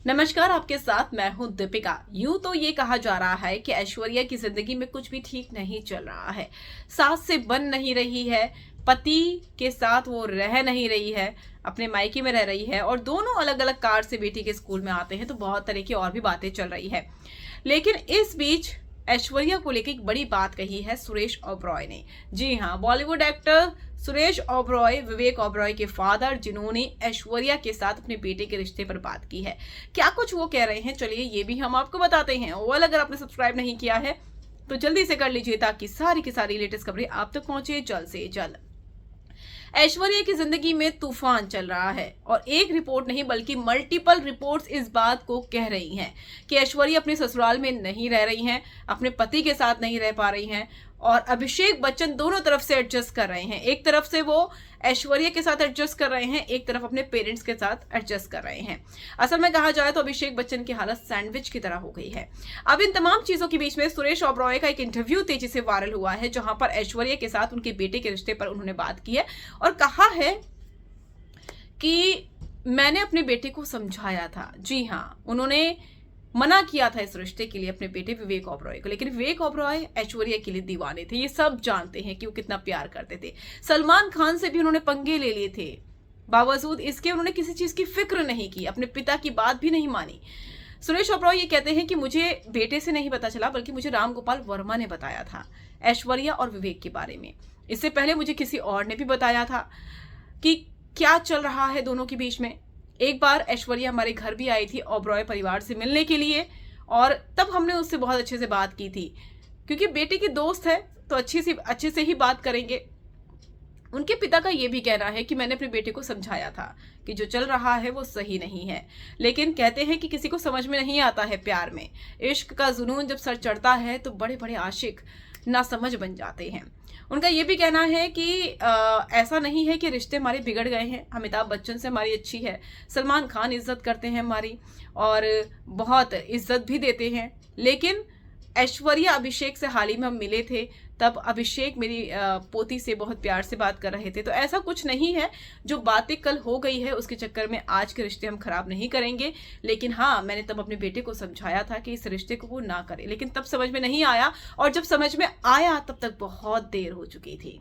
नमस्कार, आपके साथ मैं हूं दीपिका। यूं तो ये कहा जा रहा है कि ऐश्वर्या की जिंदगी में कुछ भी ठीक नहीं चल रहा है। सास से बन नहीं रही है, पति के साथ वो रह नहीं रही है, अपने मायके में रह रही है और दोनों अलग अलग कार से बेटी के स्कूल में आते हैं, तो बहुत तरह की और भी बातें चल रही है। लेकिन इस बीच ऐश्वर्या को लेकर एक बड़ी बात कही है सुरेश ओबरॉय ने। जी हाँ, बॉलीवुड एक्टर सुरेश ओबरॉय, विवेक ओबरॉय के फादर, जिन्होंने ऐश्वर्या के साथ अपने बेटे के रिश्ते पर बात की है। क्या कुछ वो कह रहे हैं, चलिए ये भी हम आपको बताते हैं। और अगर आपने सब्सक्राइब नहीं किया है तो जल्दी से कर लीजिए, ताकि सारी की सारी लेटेस्ट खबरें आप तक पहुंचे जल्द से जल्द। ऐश्वर्या की जिंदगी में तूफान चल रहा है और एक रिपोर्ट नहीं बल्कि मल्टीपल रिपोर्ट्स इस बात को कह रही हैं कि ऐश्वर्या अपने ससुराल में नहीं रह रही हैं, अपने पति के साथ नहीं रह पा रही हैं और अभिषेक बच्चन दोनों तरफ से एडजस्ट कर रहे हैं। एक तरफ से वो ऐश्वर्या के साथ एडजस्ट कर रहे हैं, एक तरफ अपने पेरेंट्स के साथ एडजस्ट कर रहे हैं। असल में कहा जाए तो अभिषेक बच्चन की हालत सैंडविच की तरह हो गई है। अब इन तमाम चीजों के बीच में सुरेश ओबरॉय का एक इंटरव्यू तेजी से वायरल हुआ है, जहां पर ऐश्वर्या के साथ उनके बेटे के रिश्ते पर उन्होंने बात की है और कहा है कि मैंने अपने बेटे को समझाया था। जी हाँ, उन्होंने मना किया था इस रिश्ते के लिए अपने बेटे विवेक ओबरॉय को, लेकिन विवेक ओबरॉय ऐश्वर्या के लिए दीवाने थे। ये सब जानते हैं कि वो कितना प्यार करते थे। सलमान खान से भी उन्होंने पंगे ले लिए थे, बावजूद इसके उन्होंने किसी चीज की फिक्र नहीं की, अपने पिता की बात भी नहीं मानी। सुरेश ओबरॉय ये कहते हैं कि मुझे बेटे से नहीं पता चला, बल्कि मुझे राम गोपाल वर्मा ने बताया था ऐश्वर्या और विवेक के बारे में। इससे पहले मुझे किसी और ने भी बताया था कि क्या चल रहा है दोनों के बीच में। एक बार ऐश्वर्या हमारे घर भी आई थी ओबरॉय परिवार से मिलने के लिए, और तब हमने उससे बहुत अच्छे से बात की थी, क्योंकि बेटे की दोस्त है तो अच्छे से ही बात करेंगे। उनके पिता का ये भी कहना है कि मैंने अपने बेटे को समझाया था कि जो चल रहा है वो सही नहीं है, लेकिन कहते हैं कि किसी को समझ में नहीं आता है प्यार में। इश्क का जुनून जब सर चढ़ता है तो बड़े बड़े आशिक नासमझ बन जाते हैं। उनका ये भी कहना है कि ऐसा नहीं है कि रिश्ते हमारे बिगड़ गए हैं। अमिताभ बच्चन से हमारी अच्छी है, सलमान खान इज्जत करते हैं हमारी और बहुत इज्जत भी देते हैं, लेकिन ऐश्वर्या अभिषेक से हाल ही में हम मिले थे, तब अभिषेक मेरी पोती से बहुत प्यार से बात कर रहे थे। तो ऐसा कुछ नहीं है, जो बातें कल हो गई है उसके चक्कर में आज के रिश्ते हम खराब नहीं करेंगे। लेकिन हाँ, मैंने तब अपने बेटे को समझाया था कि इस रिश्ते को वो ना करे, लेकिन तब समझ में नहीं आया, और जब समझ में आया तब तक बहुत देर हो चुकी थी।